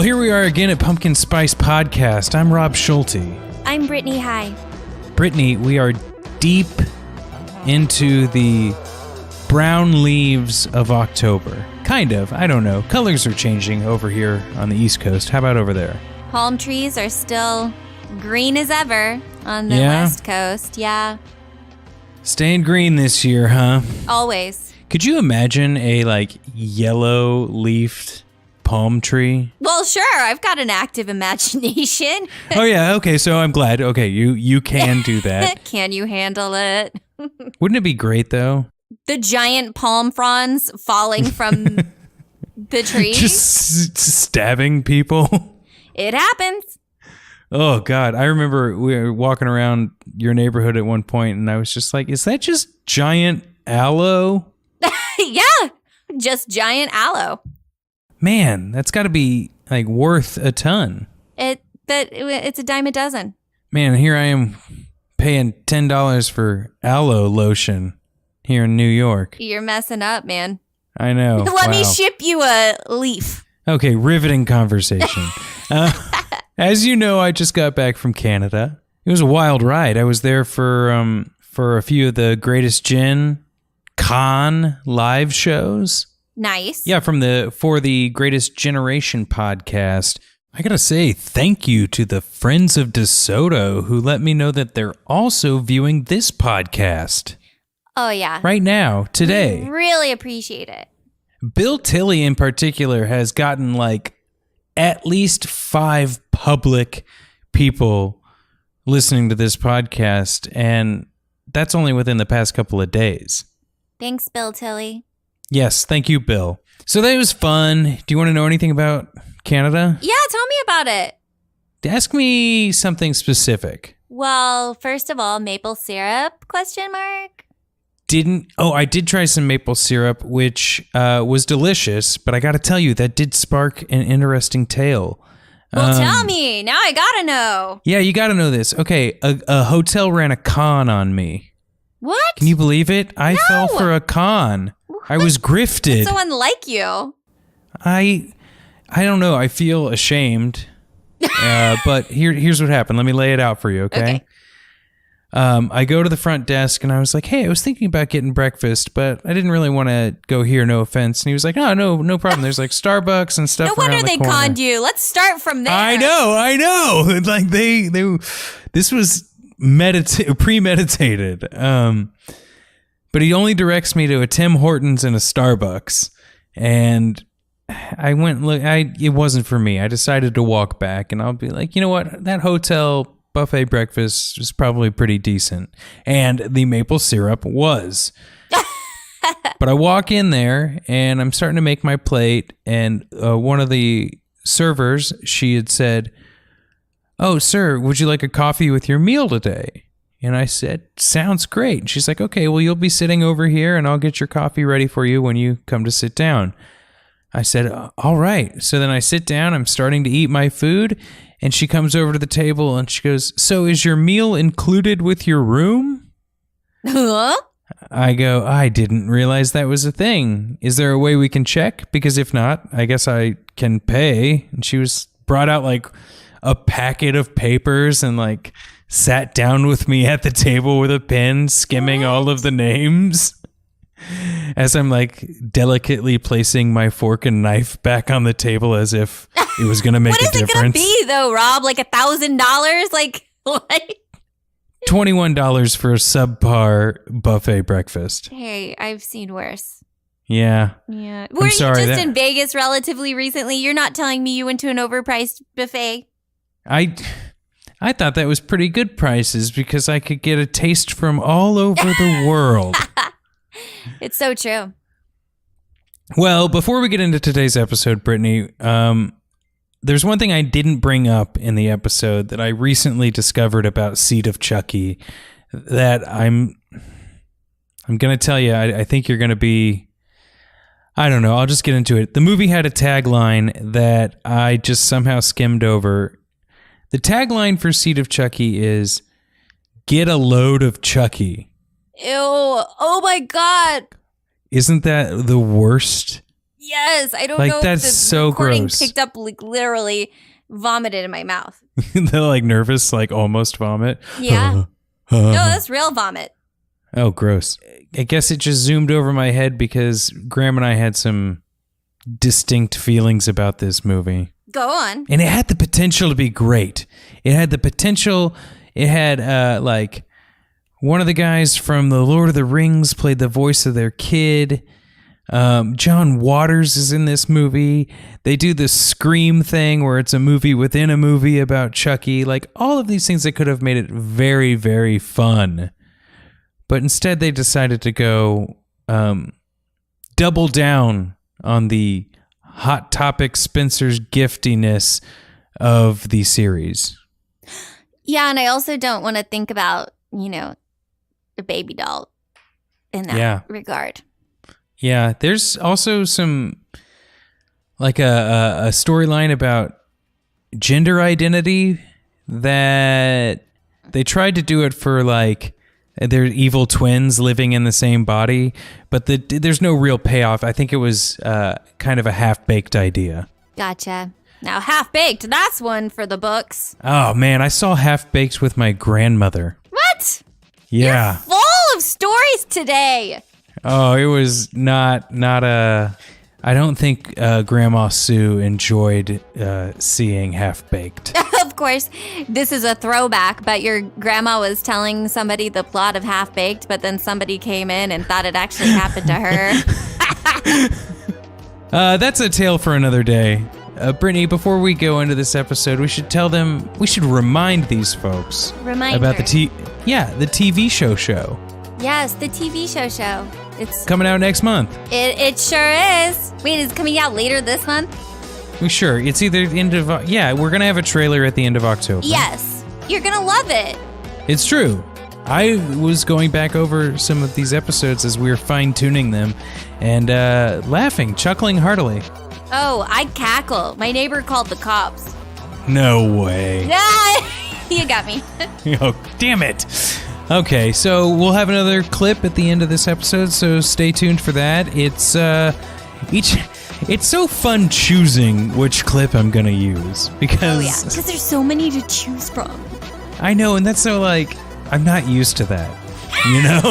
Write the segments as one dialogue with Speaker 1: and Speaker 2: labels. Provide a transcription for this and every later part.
Speaker 1: Well, here we are again at Pumpkin Spice Podcast. I'm Rob Schulte.
Speaker 2: I'm Brittany High.
Speaker 1: Brittany, we are deep into the brown leaves of October. Kind of. I don't know. Colors are changing over here on the East Coast. How about over there?
Speaker 2: Palm trees are still green as ever on the West Coast. Yeah.
Speaker 1: Staying green this year, huh?
Speaker 2: Always.
Speaker 1: Could you imagine a, yellow-leafed palm tree?
Speaker 2: Well, sure. I've got an active imagination.
Speaker 1: Oh, yeah. Okay, so I'm glad. Okay, you can do that.
Speaker 2: Can you handle it?
Speaker 1: Wouldn't it be great, though?
Speaker 2: The giant palm fronds falling from the tree.
Speaker 1: Just stabbing people.
Speaker 2: It happens.
Speaker 1: Oh, God. I remember we were walking around your neighborhood at one point, and I was just like, is that just giant aloe?
Speaker 2: Yeah, just giant aloe.
Speaker 1: Man, that's got to be, worth a ton.
Speaker 2: It's a dime a dozen.
Speaker 1: Man, here I am paying $10 for aloe lotion here in New York.
Speaker 2: You're messing up, man.
Speaker 1: I know.
Speaker 2: Let me ship you a leaf.
Speaker 1: Okay, riveting conversation. As you know, I just got back from Canada. It was a wild ride. I was there for a few of the Greatest Gin Con live shows.
Speaker 2: Nice.
Speaker 1: Yeah, for the Greatest Generation podcast. I gotta say, thank you to the Friends of DeSoto who let me know that they're also viewing this podcast.
Speaker 2: Oh, yeah.
Speaker 1: Right now, today.
Speaker 2: We really appreciate it.
Speaker 1: Bill Tilley in particular has gotten at least 5 public people listening to this podcast, and that's only within the past couple of days.
Speaker 2: Thanks, Bill Tilley.
Speaker 1: Yes, thank you, Bill. So that was fun. Do you want to know anything about Canada?
Speaker 2: Yeah, tell me about it.
Speaker 1: Ask me something specific.
Speaker 2: Well, first of all, maple syrup, ?
Speaker 1: I did try some maple syrup, which was delicious, but I got to tell you, that did spark an interesting tale.
Speaker 2: Well, tell me. Now I got to know.
Speaker 1: Yeah, you got to know this. Okay, a hotel ran a con on me.
Speaker 2: What?
Speaker 1: Can you believe it? I fell for a con. I was grifted.
Speaker 2: That's so unlike you.
Speaker 1: I don't know. I feel ashamed. But here's what happened. Let me lay it out for you, okay? I go to the front desk and I was like, hey, I was thinking about getting breakfast, but I didn't really want to go here, no offense. And he was like, oh, no problem. There's Starbucks and stuff.
Speaker 2: No wonder they conned you. Let's start from there.
Speaker 1: I know. They this was premeditated. But he only directs me to a Tim Hortons and a Starbucks. And I went, it wasn't for me. I decided to walk back and I'll be like, you know what? That hotel buffet breakfast was probably pretty decent. And the maple syrup was. But I walk in there and I'm starting to make my plate. And one of the servers, she had said, oh, sir, would you like a coffee with your meal today? And I said, sounds great. And she's like, okay, well, you'll be sitting over here and I'll get your coffee ready for you when you come to sit down. I said, all right. So then I sit down, I'm starting to eat my food, and she comes over to the table and she goes, so is your meal included with your room?
Speaker 2: Huh?
Speaker 1: I go, I didn't realize that was a thing. Is there a way we can check? Because if not, I guess I can pay. And she brought out a packet of papers and sat down with me at the table with a pen, skimming all of the names. As I'm delicately placing my fork and knife back on the table as if it was going to make a difference.
Speaker 2: What is it going to be though, Rob? $1,000? What?
Speaker 1: $21 for a subpar buffet breakfast.
Speaker 2: Hey, I've seen worse.
Speaker 1: Yeah.
Speaker 2: Yeah. Were you just in Vegas relatively recently? You're not telling me you went to an overpriced buffet?
Speaker 1: I thought that was pretty good prices because I could get a taste from all over the world.
Speaker 2: It's so true.
Speaker 1: Well, before we get into today's episode, Brittany, there's one thing I didn't bring up in the episode that I recently discovered about Seed of Chucky that I'm going to tell you. I think you're going to be, I don't know. I'll just get into it. The movie had a tagline that I just somehow skimmed over. The tagline for Seed of Chucky is, "Get a load of Chucky."
Speaker 2: Ew. Oh my God.
Speaker 1: Isn't that the worst
Speaker 2: Yes, I don't
Speaker 1: Like,
Speaker 2: know if
Speaker 1: that's
Speaker 2: the
Speaker 1: so
Speaker 2: recording
Speaker 1: gross.
Speaker 2: picked up, like, literally vomited in my mouth.
Speaker 1: They're like nervous, like almost vomit.
Speaker 2: Yeah. No, that's real vomit.
Speaker 1: Oh, gross. I guess it just zoomed over my head because Graham and I had some distinct feelings about this movie.
Speaker 2: Go on.
Speaker 1: And it had the potential to be great. It had like one of the guys from The Lord of the Rings played the voice of their kid. John Waters is in this movie. They do the Scream thing where it's a movie within a movie about Chucky. Like all of these things that could have made it very, very fun. But instead they decided to go double down on the Hot Topic Spencer's giftiness of the series.
Speaker 2: Yeah, and I also don't want to think about, the baby doll in that regard.
Speaker 1: Yeah, there's also some, like a storyline about gender identity that they tried to do it for, like, they're evil twins living in the same body, but there's no real payoff. I think it was kind of a half-baked idea.
Speaker 2: Gotcha. Now, Half-Baked, that's one for the books.
Speaker 1: Oh, man, I saw Half-Baked with my grandmother.
Speaker 2: What?
Speaker 1: Yeah.
Speaker 2: You're full of stories today.
Speaker 1: Oh, it was not a... I don't think Grandma Sue enjoyed seeing Half-Baked.
Speaker 2: Of course, this is a throwback, but your grandma was telling somebody the plot of Half-Baked, but then somebody came in and thought it actually happened to her.
Speaker 1: That's a tale for another day. Brittany, before we go into this episode, we should remind these folks about the TV show.
Speaker 2: Yes, the TV show. It's
Speaker 1: coming out next month.
Speaker 2: It sure is. Wait, is it coming out later this month?
Speaker 1: Sure. It's either the end of... Yeah, we're going to have a trailer at the end of October.
Speaker 2: Yes. You're going to love it.
Speaker 1: It's true. I was going back over some of these episodes as we were fine-tuning them and laughing, chuckling heartily.
Speaker 2: Oh, I cackle. My neighbor called the cops.
Speaker 1: No way.
Speaker 2: You got me.
Speaker 1: Oh, damn it. Okay, so we'll have another clip at the end of this episode, so stay tuned for that. It's so fun choosing which clip I'm gonna use because
Speaker 2: there's so many to choose from.
Speaker 1: I know, and that's so like I'm not used to that, you know.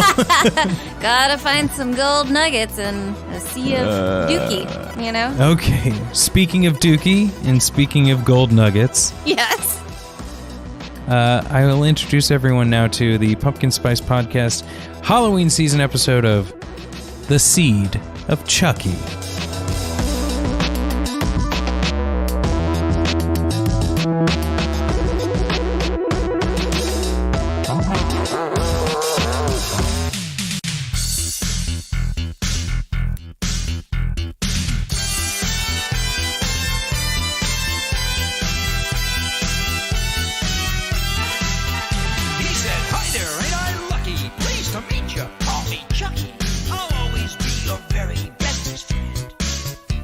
Speaker 2: Gotta find some gold nuggets in a sea of dookie, you know.
Speaker 1: Okay, speaking of dookie and speaking of gold nuggets,
Speaker 2: yes.
Speaker 1: I will introduce everyone now to the Pumpkin Spice Podcast Halloween season episode of The Seed of Chucky.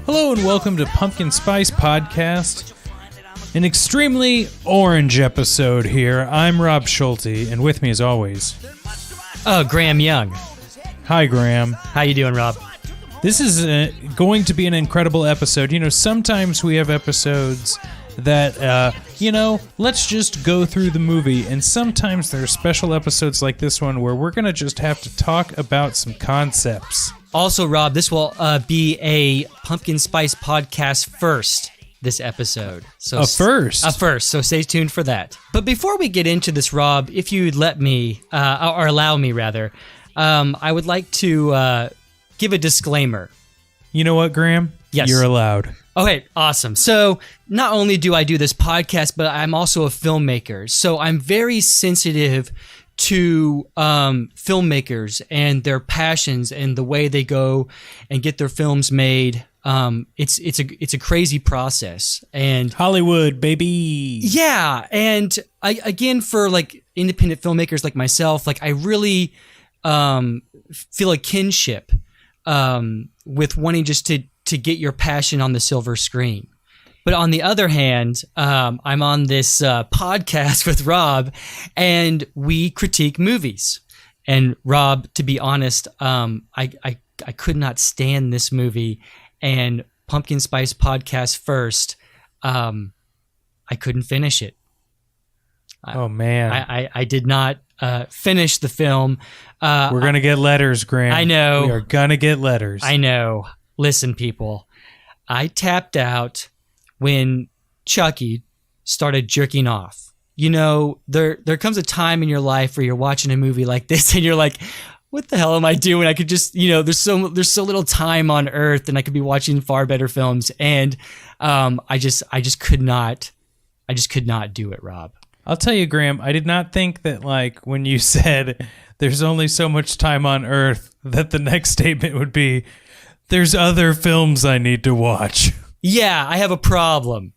Speaker 1: Hello and welcome to Pumpkin Spice Podcast, an extremely orange episode here. I'm Rob Schulte, and with me as always...
Speaker 3: Graham Young.
Speaker 1: Hi, Graham.
Speaker 3: How you doing, Rob?
Speaker 1: This is going to be an incredible episode. You know, sometimes we have episodes that, let's just go through the movie, and sometimes there are special episodes like this one where we're going to just have to talk about some concepts.
Speaker 3: Also, Rob, this will be a Pumpkin Spice Podcast first, this episode. So
Speaker 1: A first,
Speaker 3: so stay tuned for that. But before we get into this, Rob, if you'd let me, or allow me rather, I would like to give a disclaimer.
Speaker 1: You know what, Graham?
Speaker 3: Yes.
Speaker 1: You're allowed.
Speaker 3: Okay, awesome. So not only do I do this podcast, but I'm also a filmmaker. So I'm very sensitive to filmmakers and their passions and the way they go and get their films made. It's a crazy process, and
Speaker 1: Hollywood, baby.
Speaker 3: Yeah, and again for like independent filmmakers like myself, like I really feel a kinship with wanting just to get your passion on the silver screen. But on the other hand, I'm on this podcast with Rob, and we critique movies. And Rob, to be honest, I could not stand this movie. And Pumpkin Spice podcast first, I couldn't finish it.
Speaker 1: Oh man,
Speaker 3: I did not finish the film.
Speaker 1: we're gonna get letters, Graham.
Speaker 3: I know.
Speaker 1: We are gonna get letters.
Speaker 3: I know. Listen, people, I tapped out when Chucky started jerking off. You know, there comes a time in your life where you're watching a movie like this and you're like, what the hell am I doing? I could just, there's so little time on earth and I could be watching far better films. And I just could not do it, Rob.
Speaker 1: I'll tell you, Graham, I did not think that, like, when you said there's only so much time on earth, that the next statement would be, there's other films I need to watch.
Speaker 3: Yeah, I have a problem.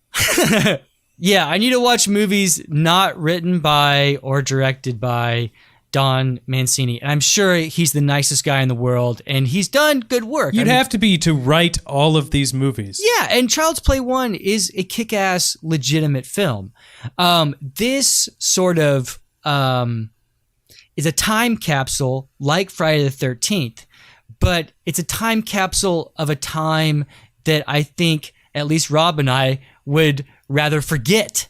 Speaker 3: Yeah, I need to watch movies not written by or directed by Don Mancini. And I'm sure he's the nicest guy in the world, and he's done good work.
Speaker 1: You'd have to be to write all of these movies.
Speaker 3: Yeah, and Child's Play 1 is a kick-ass, legitimate film. This sort of is a time capsule like Friday the 13th, but it's a time capsule of a time that I think at least Rob and I would rather forget.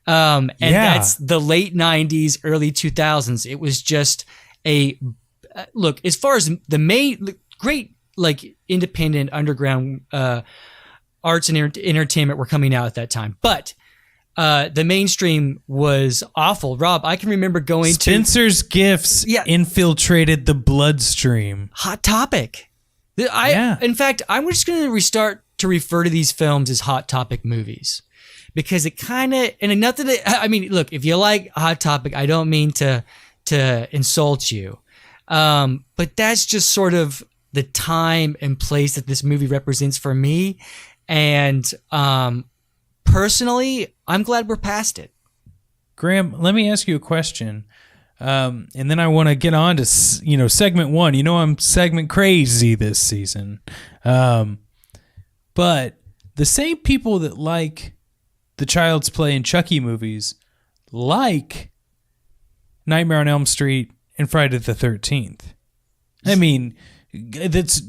Speaker 3: That's the late 90s, early 2000s. It was just look, as far as the main great, like, independent underground arts and entertainment were coming out at that time. But the mainstream was awful. Rob, I can remember going
Speaker 1: Spencer's Gifts infiltrated the bloodstream.
Speaker 3: Hot Topic. In fact, I'm just going to restart to refer to these films as Hot Topic movies. Because it kind of, and nothing that, I mean, look, if you like Hot Topic, I don't mean to insult you. But that's just sort of the time and place that this movie represents for me. And personally, I'm glad we're past it.
Speaker 1: Graham, let me ask you a question. And then I want to get on to, segment one. I'm segment crazy this season. But the same people that like the Child's Play and Chucky movies like Nightmare on Elm Street and Friday the 13th. I mean, that's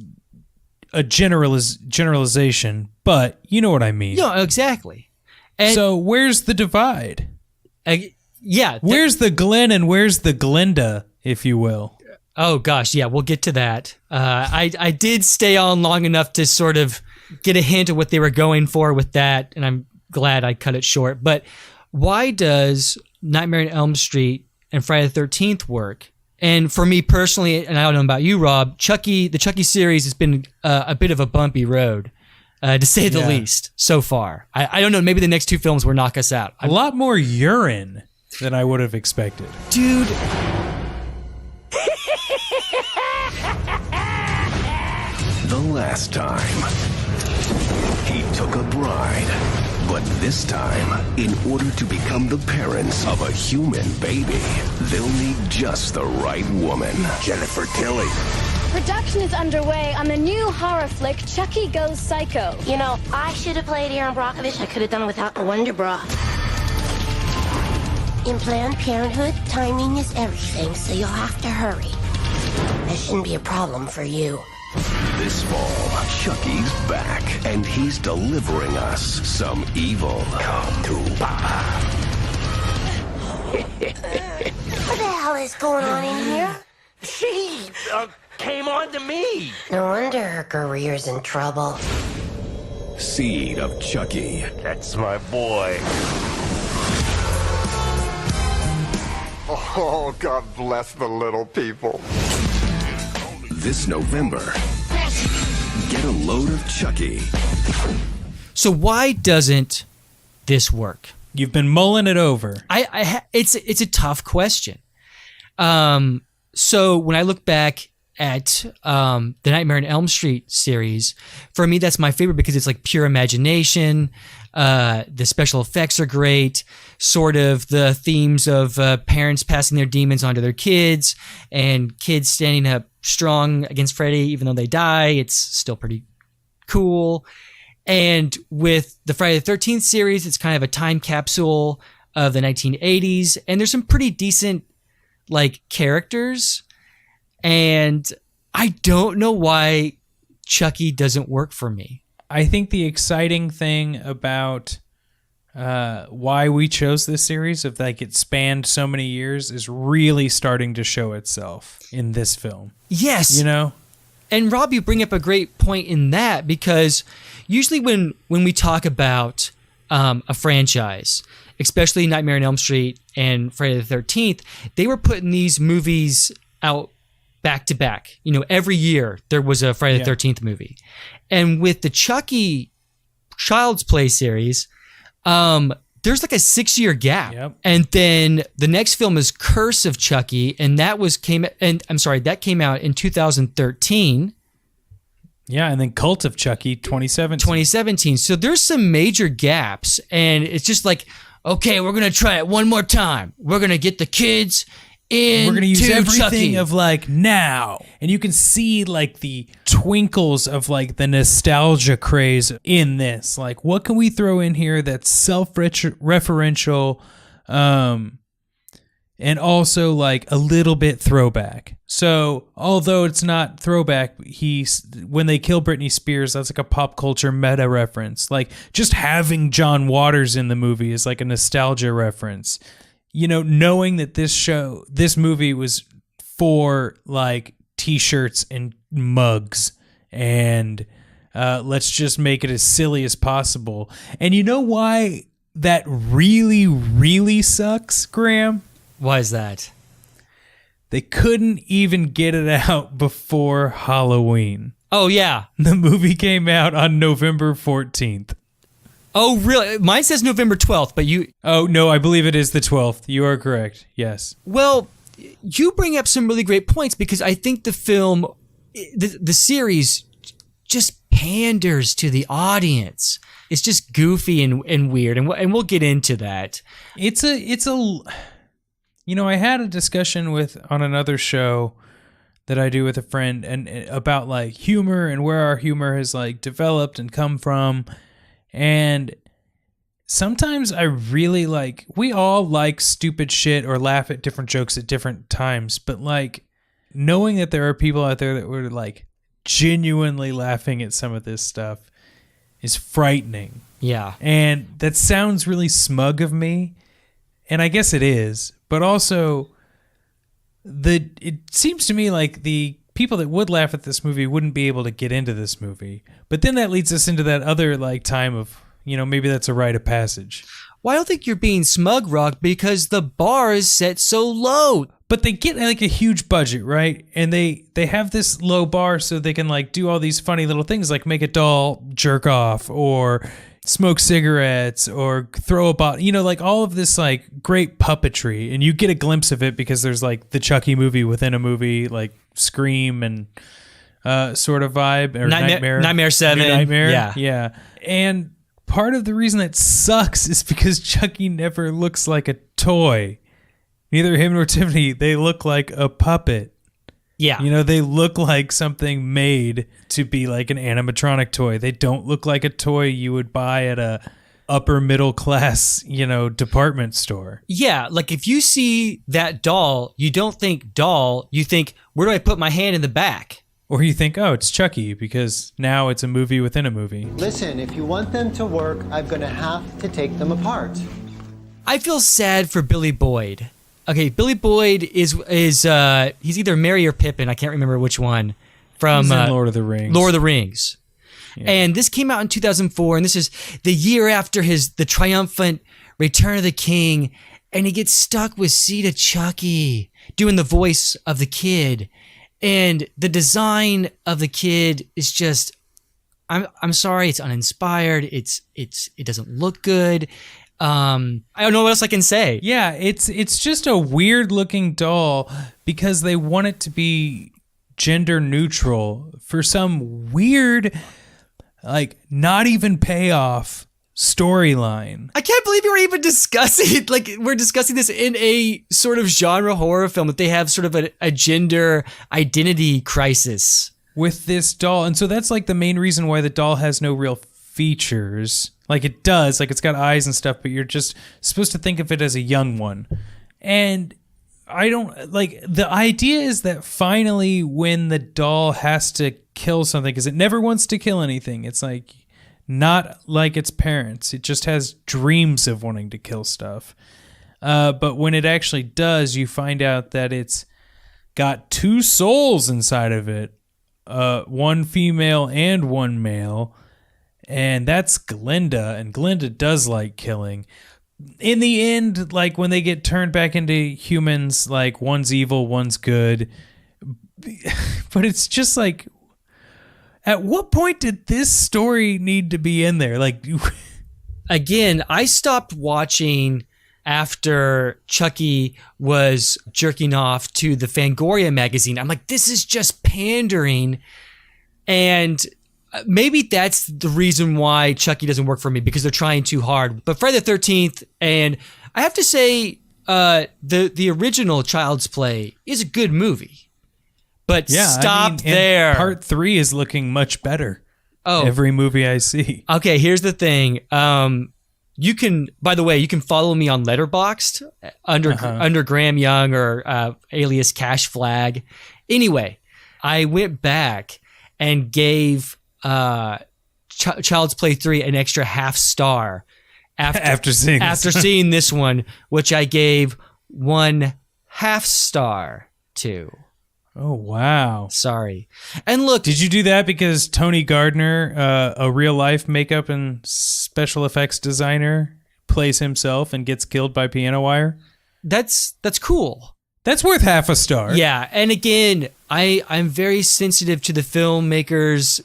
Speaker 1: a generalization, but you know what I mean.
Speaker 3: No, exactly. And
Speaker 1: so where's the divide? Where's the Glenn and where's the Glenda, if you will?
Speaker 3: Oh, gosh, yeah, we'll get to that. I did stay on long enough to sort of get a hint of what they were going for with that, and I'm glad I cut it short. But why does Nightmare on Elm Street and Friday the 13th work? And for me personally, and I don't know about you, Rob, the Chucky series has been a bit of a bumpy road, to say the least, so far. I don't know, maybe the next two films will knock us out.
Speaker 1: A lot more urine than I would have expected.
Speaker 3: Dude.
Speaker 4: The last time, he took a bride. But this time, in order to become the parents of a human baby, they'll need just the right woman. Jennifer Tilly.
Speaker 5: Production is underway on the new horror flick, Chucky Goes Psycho.
Speaker 6: You know, I should have played Aaron Brockovich. I could have done it without the Wonder Bra. In Planned Parenthood, timing is everything, so you'll have to hurry. That shouldn't be a problem for you.
Speaker 4: This fall, Chucky's back, and he's delivering us some evil. Come to Papa.
Speaker 6: What the hell is going on in here?
Speaker 7: She came on to me.
Speaker 6: No wonder her career's in trouble.
Speaker 4: Seed of Chucky.
Speaker 7: That's my boy.
Speaker 8: Oh, God bless the little people.
Speaker 4: This November, get a load of Chucky.
Speaker 3: So why doesn't this work?
Speaker 1: You've been mulling it over.
Speaker 3: It's a tough question. So when I look back at the Nightmare on Elm Street series, for me that's my favorite because it's like pure imagination. The special effects are great. Sort of the themes of parents passing their demons onto their kids and kids standing up strong against Freddy even though they die. It's still pretty cool. And with the Friday the 13th series, it's kind of a time capsule of the 1980s. And there's some pretty decent like characters. And I don't know why Chucky doesn't work for me.
Speaker 1: I think the exciting thing about why we chose this series, of like it spanned so many years, is really starting to show itself in this film.
Speaker 3: Yes.
Speaker 1: You know?
Speaker 3: And Rob, you bring up a great point in that, because usually when we talk about a franchise, especially Nightmare on Elm Street and Friday the 13th, they were putting these movies out back to back. You know, every year there was a Friday the 13th movie. And with the Chucky Child's Play series, there's like a 6-year gap.
Speaker 1: Yep.
Speaker 3: And then the next film is Curse of Chucky, and that came out in 2013.
Speaker 1: Yeah, and then Cult of Chucky 2017.
Speaker 3: 2017. So there's some major gaps, and it's just like, okay, we're gonna try it one more time. We're gonna get the kids in.
Speaker 1: We're gonna use everything
Speaker 3: Chucky.
Speaker 1: of like now, and you can see like the twinkles of like the nostalgia craze in this. Like, what can we throw in here that's self-referential, and also like a little bit throwback. So although it's not throwback, when they kill Britney Spears, that's like a pop culture meta reference. Like just having John Waters in the movie is like a nostalgia reference. You know, knowing that this movie was for like t-shirts and mugs, and let's just make it as silly as possible. And you know why that really, really sucks, Graham?
Speaker 3: Why is that?
Speaker 1: They couldn't even get it out before Halloween.
Speaker 3: Oh, yeah.
Speaker 1: The movie came out on November 14th.
Speaker 3: Oh, really? Mine says November 12th, but you...
Speaker 1: Oh, no, I believe it is the 12th. You are correct. Yes.
Speaker 3: Well, you bring up some really great points, because I think the film, the series, just panders to the audience. It's just goofy and weird, and we'll get into that.
Speaker 1: It's a... You know, I had a discussion on another show that I do with a friend, and about like humor and where our humor has like developed and come from. And sometimes I really like, we all like stupid shit or laugh at different jokes at different times, but like knowing that there are people out there that were like genuinely laughing at some of this stuff is frightening.
Speaker 3: Yeah.
Speaker 1: And that sounds really smug of me, and I guess it is. But also, it seems to me like the people that would laugh at this movie wouldn't be able to get into this movie. But then that leads us into that other like time of, you know, maybe that's a rite of passage.
Speaker 3: Well, I don't think you're being smug, Rock, because the bar is set so low.
Speaker 1: But they get like a huge budget, right? And they have this low bar so they can like do all these funny little things, like make a doll jerk off or smoke cigarettes or throw a bottle, you know, like all of this like great puppetry. And you get a glimpse of it because there's like the Chucky movie within a movie, like Scream and sort of vibe, or
Speaker 3: Nightmare 7.
Speaker 1: New Nightmare.
Speaker 3: Yeah.
Speaker 1: Yeah. And part of the reason it sucks is because Chucky never looks like a toy. Neither him nor Tiffany, they look like a puppet.
Speaker 3: Yeah.
Speaker 1: You know, they look like something made to be like an animatronic toy. They don't look like a toy you would buy at a upper middle class, you know, department store.
Speaker 3: Yeah, like if you see that doll, you don't think doll, you think, where do I put my hand in the back?
Speaker 1: Or you think, oh, it's Chucky, because now it's a movie within a movie.
Speaker 9: Listen, if you want them to work, I'm going to have to take them apart.
Speaker 3: I feel sad for Billy Boyd. Okay, Billy Boyd is he's either Merry or Pippin, I can't remember which one, from
Speaker 1: He's in Lord of the Rings.
Speaker 3: Lord of the Rings. Yeah. And this came out in 2004, and this is the year after the triumphant Return of the King, and he gets stuck with Seed of Chucky, doing the voice of the kid. And the design of the kid is just, I'm sorry, it's uninspired. It doesn't look good. I don't know what else I can say.
Speaker 1: Yeah, it's just a weird looking doll because they want it to be gender neutral for some weird, like, not even payoff storyline.
Speaker 3: I can't believe we're even discussing it. Like, we're discussing this in a sort of genre horror film, that they have sort of a gender identity crisis
Speaker 1: with this doll. And so that's like the main reason why the doll has no real features. Like, it does, like, it's got eyes and stuff, but you're just supposed to think of it as a young one. And I don't, like, the idea is that finally when the doll has to kill something, because it never wants to kill anything, it's like, not like its parents. It just has dreams of wanting to kill stuff. But when it actually does, you find out that it's got 2 souls inside of it, one female and one male, and that's Glinda, and Glinda does like killing. In the end, like when they get turned back into humans, like one's evil, one's good, but it's just like, at what point did this story need to be in there? Like,
Speaker 3: again, I stopped watching after Chucky was jerking off to the Fangoria magazine. I'm like, this is just pandering. And maybe that's the reason why Chucky doesn't work for me, because they're trying too hard. But Friday the 13th, and I have to say, the original Child's Play is a good movie. But stop there.
Speaker 1: Part 3 is looking much better.
Speaker 3: Oh,
Speaker 1: every movie I see.
Speaker 3: Okay, here's the thing. You can, by the way, you can follow me on Letterboxd under Graham Young or alias Cash Flag. Anyway, I went back and gave Child's Play 3 an extra half star after seeing this one, which I gave 1/2 star to.
Speaker 1: Oh, wow.
Speaker 3: Sorry. And look,
Speaker 1: did you do that because Tony Gardner, a real life makeup and special effects designer, plays himself and gets killed by piano wire?
Speaker 3: That's cool.
Speaker 1: That's worth 1/2 star.
Speaker 3: Yeah. And again, I'm very sensitive to the filmmakers'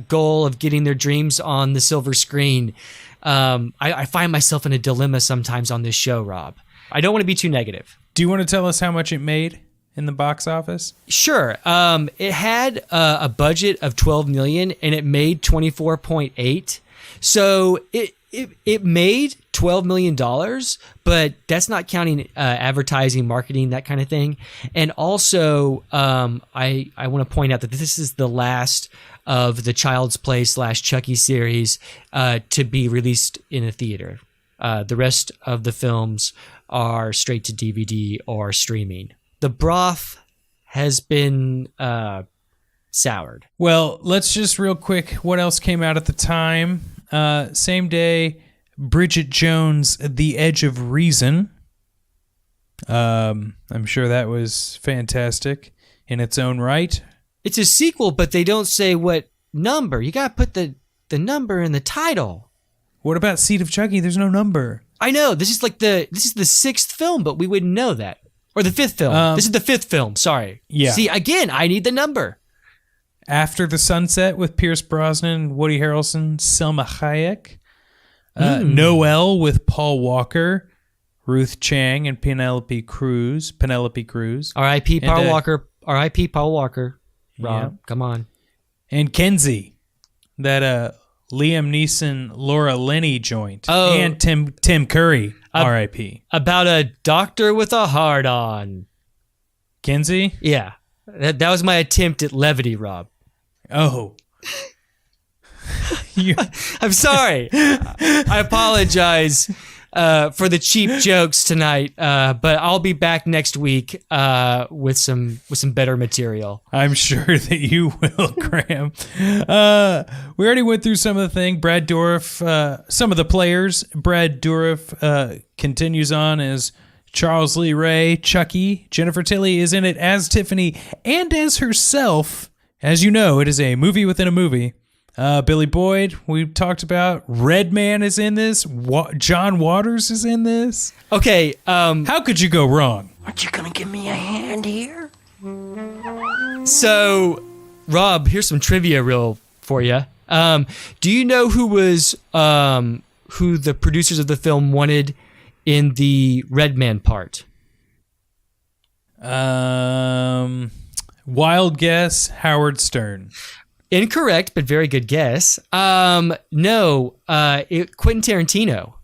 Speaker 3: goal of getting their dreams on the silver screen. I find myself in a dilemma sometimes on this show, Rob. I don't want to be too negative.
Speaker 1: Do you want to tell us how much it made in the box office?
Speaker 3: Sure. It had a budget of $12 million and it made $24.8. So it made $12 million, but that's not counting advertising, marketing, that kind of thing. And also, I want to point out that this is the last of the Child's Play / Chucky series to be released in a theater. The rest of the films are straight to DVD or streaming. The broth has been soured.
Speaker 1: Well, let's just real quick, what else came out at the time? Same day, Bridget Jones' The Edge of Reason. I'm sure that was fantastic in its own right.
Speaker 3: It's a sequel, but they don't say what number. You got to put the number in the title.
Speaker 1: What about Seed of Chucky? There's no number.
Speaker 3: I know. This is the 6th film, but we wouldn't know that. Or the 5th film. This is the 5th film. Sorry.
Speaker 1: Yeah.
Speaker 3: See, again, I need the number.
Speaker 1: After the Sunset with Pierce Brosnan, Woody Harrelson, Selma Hayek. Noelle with Paul Walker, Ruth Chang, and Penelope Cruz.
Speaker 3: R.I.P. Paul Walker. R.I.P. Paul Walker. Rob, come on.
Speaker 1: And Kenzie, that Liam Neeson, Laura Linney joint.
Speaker 3: Oh.
Speaker 1: And Tim Curry, R.I.P.
Speaker 3: About a doctor with a hard-on.
Speaker 1: Kenzie?
Speaker 3: Yeah. That was my attempt at levity, Rob.
Speaker 1: Oh.
Speaker 3: I'm sorry. I apologize for the cheap jokes tonight, but I'll be back next week with some better material.
Speaker 1: I'm sure that you will, Graham. We already went through some of the thing. Brad Dourif, some of the players. Brad Dourif continues on as Charles Lee Ray, Chucky. Jennifer Tilly is in it as Tiffany and as herself. As you know, it is a movie within a movie. Billy Boyd, we talked about. Redman is in this. John Waters is in this.
Speaker 3: Okay.
Speaker 1: How could you go wrong?
Speaker 6: Aren't you gonna give me a hand here?
Speaker 3: So, Rob, here's some trivia for you. Do you know who the producers of the film wanted in the Redman part?
Speaker 1: Wild guess, Howard Stern.
Speaker 3: Incorrect, but very good guess. No, Quentin Tarantino.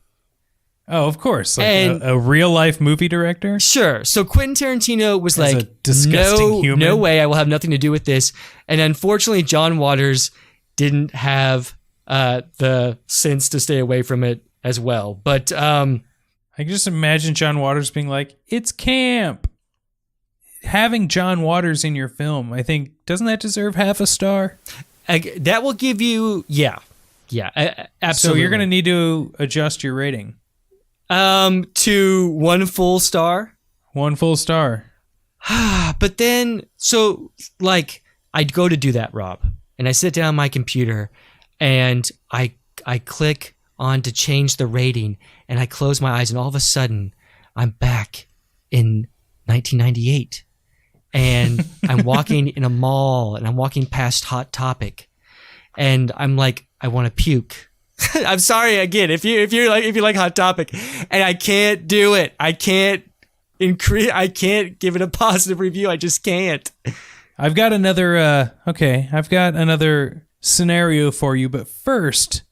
Speaker 1: Oh, of course. Like a real life movie director?
Speaker 3: Sure. So Quentin Tarantino was
Speaker 1: As a disgusting human.
Speaker 3: No way, I will have nothing to do with this. And unfortunately, John Waters didn't have the sense to stay away from it as well. But
Speaker 1: I can just imagine John Waters being like, it's camp. Having John Waters in your film, I think, doesn't that deserve 1/2 star?
Speaker 3: That will give you, yeah. Yeah, absolutely.
Speaker 1: So you're going to need to adjust your rating.
Speaker 3: To 1 full star.
Speaker 1: 1 full star.
Speaker 3: But then, so like, I'd go to do that, Rob, and I sit down on my computer, and I click on to change the rating, and I close my eyes, and all of a sudden, I'm back in 1998, and I'm walking in a mall, and I'm walking past Hot Topic, and I'm like, I want to puke. I'm sorry again if you like Hot Topic, and I can't do it. I can't give it a positive review. I just can't.
Speaker 1: I've got another scenario for you, but first,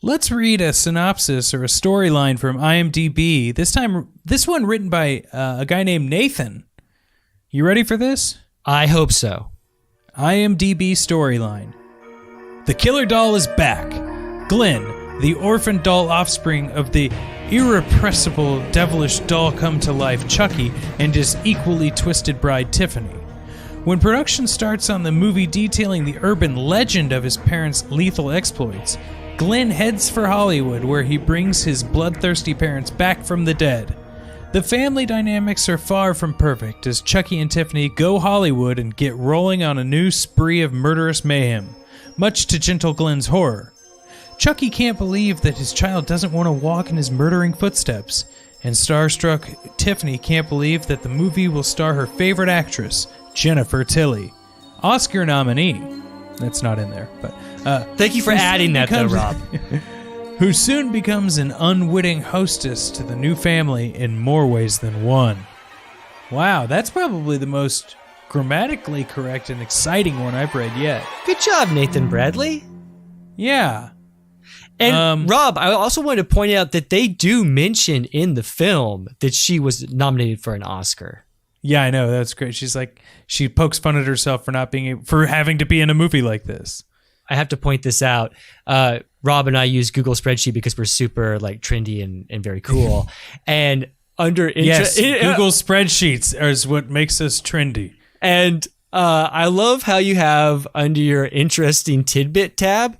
Speaker 1: let's read a synopsis or a storyline from IMDb. This one written by a guy named Nathan. You ready for this?
Speaker 3: I hope so.
Speaker 1: IMDb storyline. The killer doll is back. Glenn, the orphan doll offspring of the irrepressible devilish doll come to life Chucky and his equally twisted bride Tiffany. When production starts on the movie detailing the urban legend of his parents' lethal exploits, Glenn heads for Hollywood where he brings his bloodthirsty parents back from the dead. The family dynamics are far from perfect as Chucky and Tiffany go Hollywood and get rolling on a new spree of murderous mayhem, much to gentle Glenn's horror. Chucky can't believe that his child doesn't want to walk in his murdering footsteps, and starstruck Tiffany can't believe that the movie will star her favorite actress, Jennifer Tilly, Oscar nominee. That's not in there, but
Speaker 3: thank you for adding that, though, Rob.
Speaker 1: Who soon becomes an unwitting hostess to the new family in more ways than one. Wow, that's probably the most grammatically correct and exciting one I've read yet.
Speaker 3: Good job, Nathan Bradley.
Speaker 1: Yeah.
Speaker 3: And Rob, I also wanted to point out that they do mention in the film that she was nominated for an Oscar.
Speaker 1: Yeah, I know. That's great. She's like, she pokes fun at herself for not being able, for having to be in a movie like this.
Speaker 3: I have to point this out. Rob and I use Google Spreadsheet because we're super like trendy and very cool. And under
Speaker 1: Google Spreadsheets is what makes us trendy.
Speaker 3: And I love how you have under your interesting tidbit tab,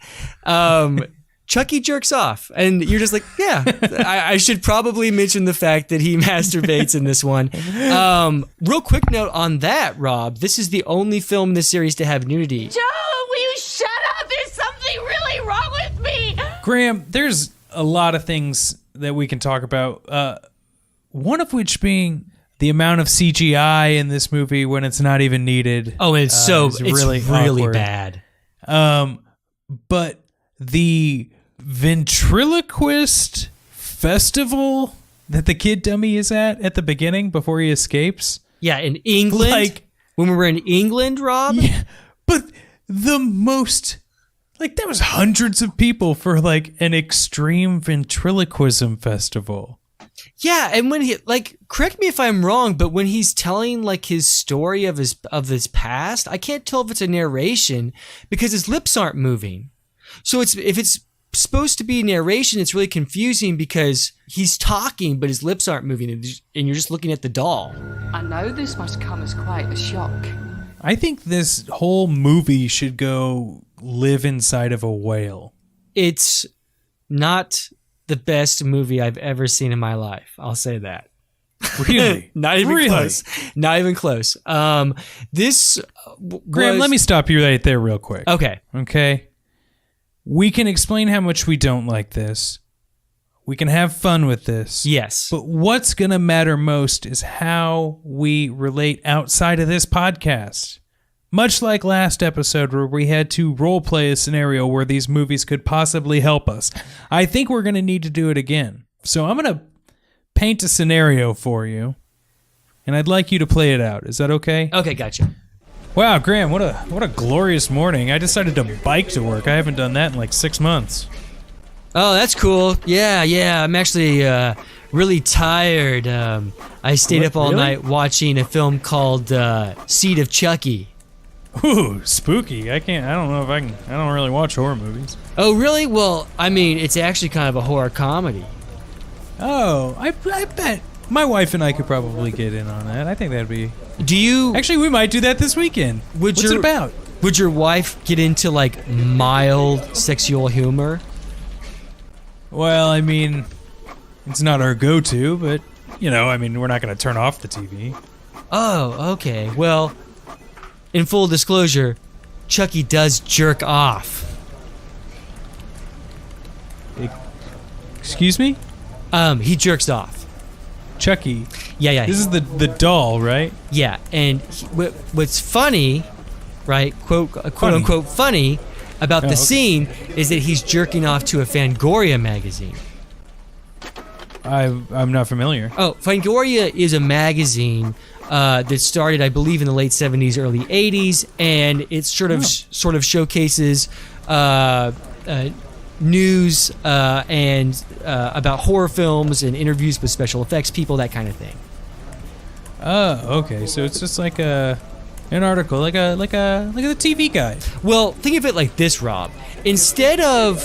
Speaker 3: Chucky jerks off, and you're just like, yeah, I should probably mention the fact that he masturbates in this one. Real quick note on that, Rob, this is the only film in this series to have nudity.
Speaker 10: Joe, will you shut up? There's something really wrong with me.
Speaker 1: Graham, there's a lot of things that we can talk about, one of which being the amount of CGI in this movie when it's not even needed.
Speaker 3: Oh, and it's really bad.
Speaker 1: But the ventriloquist festival that the kid dummy is at the beginning before he escapes.
Speaker 3: Yeah, in England. Like, when we were in England, Rob?
Speaker 1: Yeah, but the most... Like, there was hundreds of people for, like, an extreme ventriloquism festival.
Speaker 3: Yeah, and when he, like, correct me if I'm wrong, but when he's telling, like, his story of his past, I can't tell if it's a narration because his lips aren't moving. So if it's supposed to be narration, it's really confusing because he's talking, but his lips aren't moving, and you're just looking at the doll.
Speaker 10: I know this must come as quite a shock.
Speaker 1: I think this whole movie should go live inside of a whale.
Speaker 3: It's not the best movie I've ever seen in my life. I'll say that.
Speaker 1: Really?
Speaker 3: Not even
Speaker 1: really?
Speaker 3: Close. Not even close. Graham,
Speaker 1: let me stop you right there real quick. Okay. We can explain how much we don't like this. We can have fun with this.
Speaker 3: Yes.
Speaker 1: But what's going to matter most is how we relate outside of this podcast. Much like last episode where we had to role play a scenario where these movies could possibly help us. I think we're going to need to do it again. So I'm going to paint a scenario for you, and I'd like you to play it out. Is that okay?
Speaker 3: Okay, gotcha.
Speaker 1: Wow, Graham, what a glorious morning. I decided to bike to work. I haven't done that in like 6 months.
Speaker 3: Oh, that's cool. Yeah. I'm actually really tired. I stayed up all night watching a film called Seed of Chucky.
Speaker 1: Ooh, spooky. I don't know if I can. I don't really watch horror movies.
Speaker 3: Oh, really? Well, I mean, it's actually kind of a horror comedy.
Speaker 1: Oh, I bet my wife and I could probably get in on that. I think that'd be...
Speaker 3: Do you...
Speaker 1: Actually, we might do that this weekend. What's it about?
Speaker 3: Would your wife get into like mild sexual humor?
Speaker 1: Well, I mean, it's not our go-to, but, you know, I mean, we're not going to turn off the TV.
Speaker 3: Oh, okay. Well, in full disclosure, Chucky does jerk off.
Speaker 1: Excuse me?
Speaker 3: He jerks off.
Speaker 1: Chucky.
Speaker 3: Yeah.
Speaker 1: This is the doll, right?
Speaker 3: Yeah, and what's funny, right, quote unquote funny, about the scene is that he's jerking off to a Fangoria magazine.
Speaker 1: I'm not familiar.
Speaker 3: Oh, Fangoria is a magazine that started, I believe, in the late 70s, early 80s, and it sort of showcases news and about horror films and interviews with special effects people, that kind of thing.
Speaker 1: Oh, okay. So it's just like an article, like a TV guide.
Speaker 3: Well, think of it like this, Rob. Instead of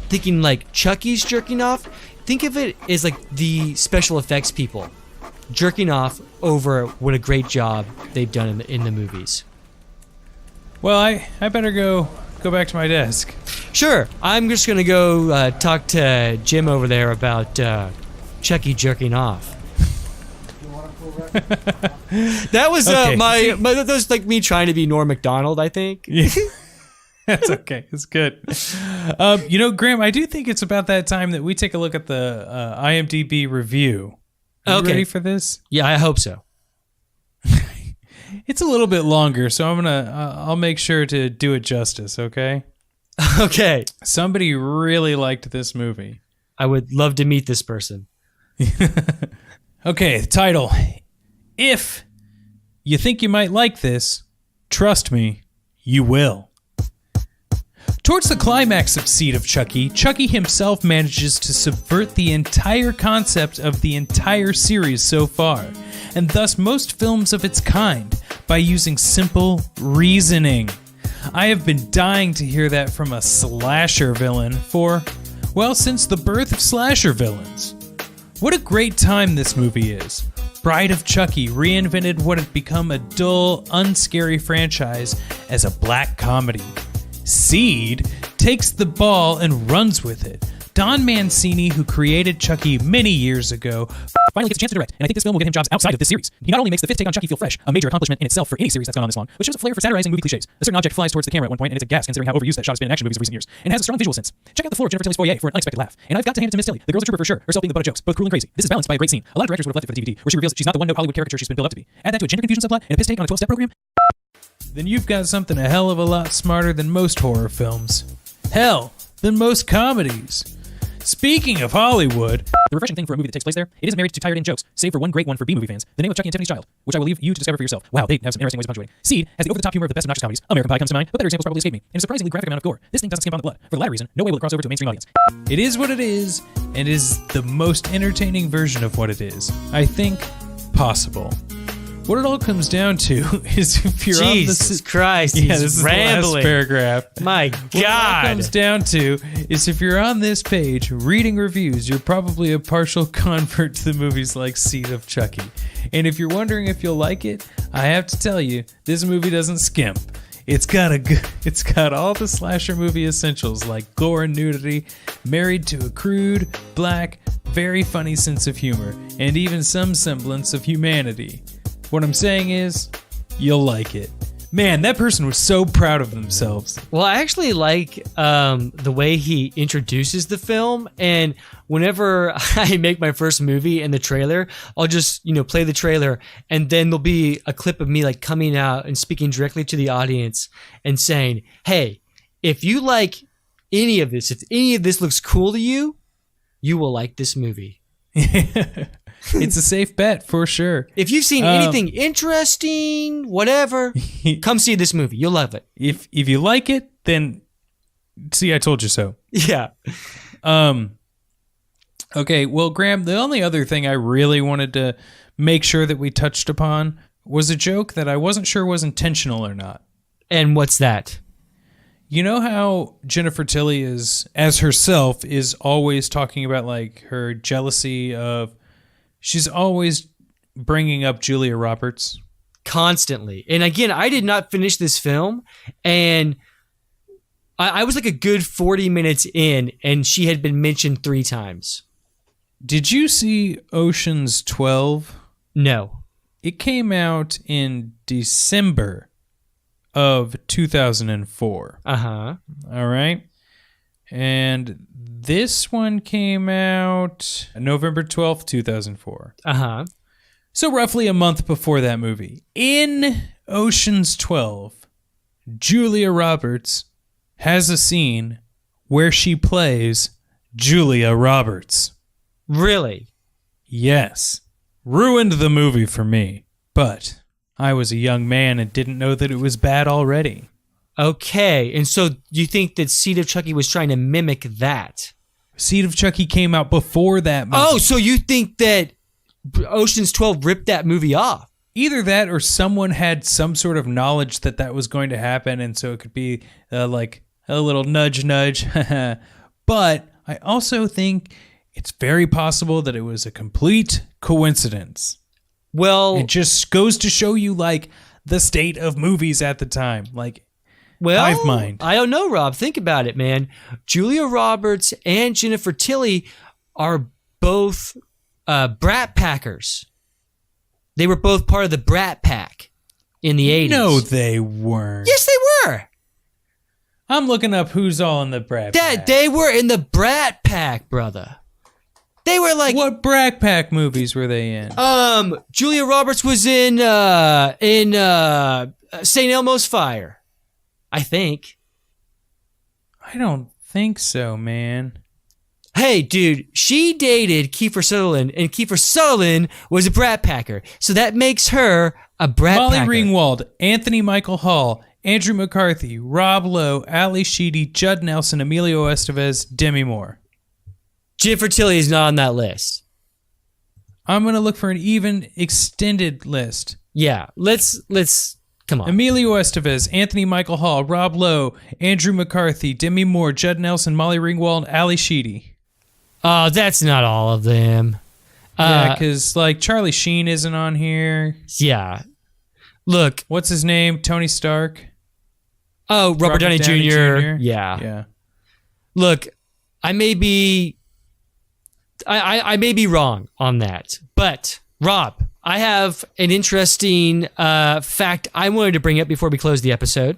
Speaker 3: thinking like Chucky's jerking off, think of it as like the special effects people jerking off over what a great job they've done in the movies.
Speaker 1: Well, I better go back to my desk.
Speaker 3: Sure. I'm just going to go talk to Jim over there about Chucky jerking off. That was that was like me trying to be Norm Macdonald, I think.
Speaker 1: Yeah. That's okay. It's good. You know, Graham, I do think it's about that time that we take a look at the IMDb review. Are you ready for this?
Speaker 3: Yeah, I hope so.
Speaker 1: It's a little bit longer, so I'll make sure to do it justice, okay?
Speaker 3: Okay.
Speaker 1: Somebody really liked this movie.
Speaker 3: I would love to meet this person.
Speaker 1: Okay, the title. If you think you might like this, trust me, you will. Towards the climax of Seed of Chucky, Chucky himself manages to subvert the entire concept of the entire series so far, and thus most films of its kind, by using simple reasoning. I have been dying to hear that from a slasher villain since the birth of slasher villains. What a great time this movie is. Bride of Chucky reinvented what had become a dull, unscary franchise as a black comedy. Seed takes the ball and runs with it. Don Mancini, who created Chucky many years ago, finally gets a chance to direct, and I think this film will get him jobs outside of this series. He not only makes the fifth take on Chucky feel fresh, a major accomplishment in itself for any series that's gone on this long, but shows a flair for satirizing movie cliches. A certain object flies towards the camera at one point, and it's a gas considering how overused that shot has been in action movies of recent years, and has a strong visual sense. Check out the floor of Jennifer Tilly's foyer for an unexpected laugh. And I've got to hand it to Miss Tilly. The girl's a trooper for sure, herself being the butt of jokes, both cruel and crazy. This is balanced by a great scene. A lot of directors would have left it for the DVD, where she reveals that she's not the one-note Hollywood caricature she's been built up to be. Add that to a gender confusion subplot and a piss take on a 12-step program, then you've got something a hell of a lot smarter than most horror films. Hell, than most comedies. Speaking of Hollywood, the refreshing thing for a movie that takes place there, it isn't married to tired-in jokes, save for one great one for B-movie fans, the name of Chucky and Tiffany's Child, which I will leave you to discover for yourself. Wow, they have some interesting ways of punctuating. Seed has the over-the-top humor of the best obnoxious comedies. American Pie comes to mind, but better examples probably escape me. And a surprisingly graphic amount of gore. This thing doesn't skimp on the blood. For the latter reason, no way will it cross over to a mainstream audience. It is what it is, and is the most entertaining version of what it is. I think possible. What it all comes down to is if you're
Speaker 3: Jesus
Speaker 1: on the
Speaker 3: Christ,
Speaker 1: this
Speaker 3: he's
Speaker 1: is
Speaker 3: rambling.
Speaker 1: The last paragraph.
Speaker 3: My
Speaker 1: What it all
Speaker 3: God.
Speaker 1: comes down to is if you're on this page reading reviews, you're probably a partial convert to the movies like Seed of Chucky. And if you're wondering if you'll like it, I have to tell you, this movie doesn't skimp. It's got all the slasher movie essentials like gore and nudity, married to a crude, black, very funny sense of humor, and even some semblance of humanity. What I'm saying is, you'll like it. Man, that person was so proud of themselves.
Speaker 3: Well, I actually like the way he introduces the film, and whenever I make my first movie in the trailer, I'll just, play the trailer, and then there'll be a clip of me like coming out and speaking directly to the audience and saying, hey, if you like any of this, if any of this looks cool to you, you will like this movie.
Speaker 1: It's a safe bet for sure.
Speaker 3: If you've seen anything interesting, whatever, come see this movie. You'll love it.
Speaker 1: If you like it, then see, I told you so.
Speaker 3: Yeah.
Speaker 1: Okay, well, Graham, the only other thing I really wanted to make sure that we touched upon was a joke that I wasn't sure was intentional or not.
Speaker 3: And what's that?
Speaker 1: You know how Jennifer Tilly is, as herself, is always talking about like her jealousy of... She's always bringing up Julia Roberts.
Speaker 3: constantly. And again, I did not finish this film, and I was like a good 40 minutes in, and she had been mentioned 3 times.
Speaker 1: Did you see Ocean's 12?
Speaker 3: No.
Speaker 1: It came out in December of 2004.
Speaker 3: Uh-huh.
Speaker 1: All right. And this one came out November 12th, 2004.
Speaker 3: Uh-huh.
Speaker 1: So roughly a month before that movie. In Ocean's 12, Julia Roberts has a scene where she plays Julia Roberts.
Speaker 3: Really?
Speaker 1: Yes. Ruined the movie for me, but I was a young man and didn't know that it was bad already.
Speaker 3: Okay, and so you think that Seed of Chucky was trying to mimic that?
Speaker 1: Seed of Chucky came out before that movie.
Speaker 3: Oh, so you think that Ocean's 12 ripped that movie off?
Speaker 1: Either that or someone had some sort of knowledge that that was going to happen, and so it could be like a little nudge. But I also think it's very possible that it was a complete coincidence.
Speaker 3: Well,
Speaker 1: it just goes to show you like the state of movies at the time. Like, hive mind.
Speaker 3: I don't know, Rob. Think about it, man. Julia Roberts and Jennifer Tilly are both Brat Packers. They were both part of the Brat Pack in the 80s.
Speaker 1: No, they weren't.
Speaker 3: Yes, they were.
Speaker 1: I'm looking up who's all in the Brat Pack.
Speaker 3: They were in the Brat Pack, brother. They were like...
Speaker 1: What Brat Pack movies were they in?
Speaker 3: Julia Roberts was in St. Elmo's Fire, I think.
Speaker 1: I don't think so, man.
Speaker 3: Hey, dude, she dated Kiefer Sutherland, and Kiefer Sutherland was a Brat Packer, so that makes her a Brat
Speaker 1: Molly
Speaker 3: Packer.
Speaker 1: Ringwald, Anthony Michael Hall, Andrew McCarthy, Rob Lowe, Ali Sheedy, Judd Nelson, Emilio Estevez, Demi Moore.
Speaker 3: Jennifer Tilly is not on that list.
Speaker 1: I'm going to look for an even extended list.
Speaker 3: Yeah, let's come on.
Speaker 1: Emilio Estevez, Anthony Michael Hall, Rob Lowe, Andrew McCarthy, Demi Moore, Judd Nelson, Molly Ringwald, Ali Sheedy.
Speaker 3: Oh, that's not all of them.
Speaker 1: Yeah, because like Charlie Sheen isn't on here.
Speaker 3: Yeah. Look.
Speaker 1: What's his name? Tony Stark?
Speaker 3: Oh, Robert Downey Jr.
Speaker 1: Yeah.
Speaker 3: Yeah. Look, I may be wrong on that, but Rob, I have an interesting fact I wanted to bring up before we close the episode.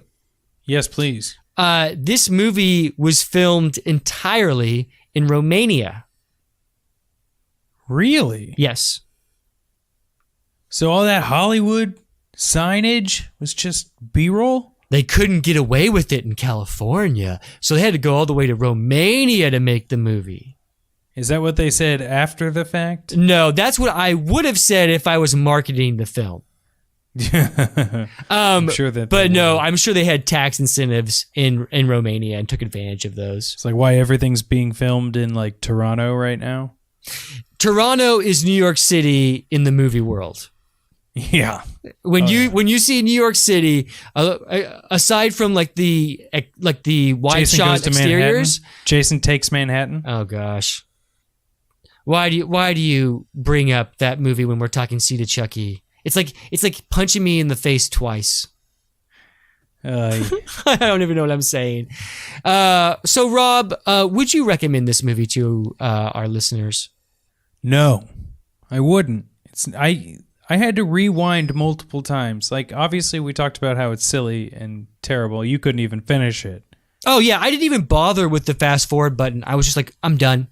Speaker 1: Yes, please.
Speaker 3: This movie was filmed entirely in Romania.
Speaker 1: Really?
Speaker 3: Yes.
Speaker 1: So all that Hollywood signage was just B-roll?
Speaker 3: They couldn't get away with it in California, so they had to go all the way to Romania to make the movie.
Speaker 1: Is that what they said after the fact?
Speaker 3: No, that's what I would have said if I was marketing the film.
Speaker 1: I'm sure that.
Speaker 3: But no, I'm sure they had tax incentives in Romania and took advantage of those.
Speaker 1: It's like why everything's being filmed in like Toronto right now.
Speaker 3: Toronto is New York City in the movie world.
Speaker 1: Yeah.
Speaker 3: When you see New York City, aside from like the wide
Speaker 1: Jason
Speaker 3: shot
Speaker 1: goes to
Speaker 3: exteriors,
Speaker 1: Manhattan. Jason takes Manhattan.
Speaker 3: Oh gosh. Why do you bring up that movie when we're talking Seed of Chucky? It's like punching me in the face twice. I don't even know what I'm saying. So Rob, would you recommend this movie to our listeners?
Speaker 1: No, I wouldn't. I had to rewind multiple times. Like obviously we talked about how it's silly and terrible. You couldn't even finish it.
Speaker 3: Oh yeah, I didn't even bother with the fast forward button. I was just like, I'm done.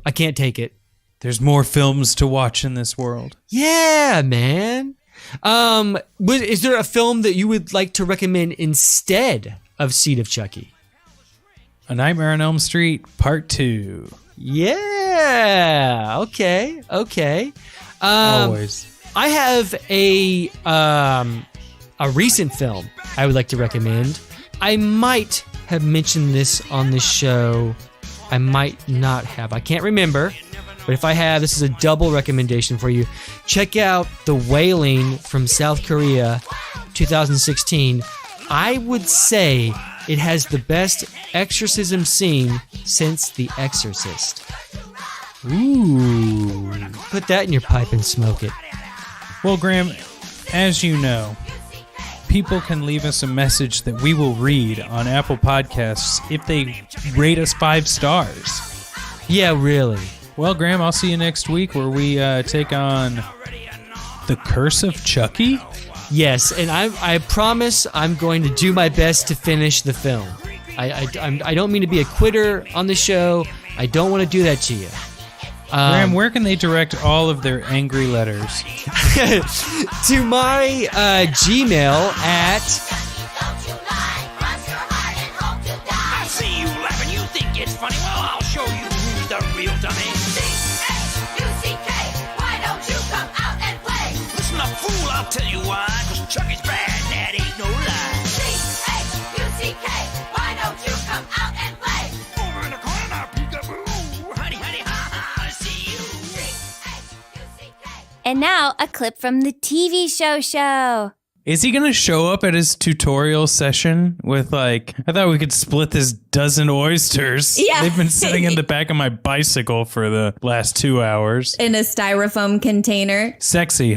Speaker 3: I can't take it.
Speaker 1: There's more films to watch in this world.
Speaker 3: Yeah, man. Is there a film that you would like to recommend instead of Seed of Chucky?
Speaker 1: A Nightmare on Elm Street Part 2.
Speaker 3: Yeah. Okay.
Speaker 1: Always.
Speaker 3: I have a recent film I would like to recommend. I might have mentioned this on this show. I might not have. I can't remember. But if I have, this is a double recommendation for you. Check out The Wailing from South Korea, 2016. I would say it has the best exorcism scene since The Exorcist.
Speaker 1: Ooh.
Speaker 3: Put that in your pipe and smoke it.
Speaker 1: Well, Graham, as you know, people can leave us a message that we will read on Apple Podcasts if they rate us 5 stars.
Speaker 3: Yeah, really.
Speaker 1: Well, Graham, I'll see you next week where we take on The Curse of Chucky.
Speaker 3: Yes, and I promise I'm going to do my best to finish the film. I don't mean to be a quitter on the show. I don't want to do that to you.
Speaker 1: Graham, where can they direct all of their angry letters?
Speaker 3: To my Gmail at...
Speaker 10: I see you laughing, you think it's funny. Well, I'll show you who's the real dummy. C-H-U-C-K, why don't you come out and play? Listen up, fool, I'll tell you why. 'Cause Chucky's bad, that ain't no lie. C-H-U-C-K, why don't you come out and play? Over in the corner, peekaboo. Honey, honey, ha, ha, I see you. C-H-U-C-K.
Speaker 2: And now, a clip from the TV show.
Speaker 1: Is he going to show up at his tutorial session with like, I thought we could split this dozen oysters.
Speaker 2: Yeah.
Speaker 1: They've been sitting in the back of my bicycle for the last 2 hours.
Speaker 2: In a styrofoam container.
Speaker 1: Sexy.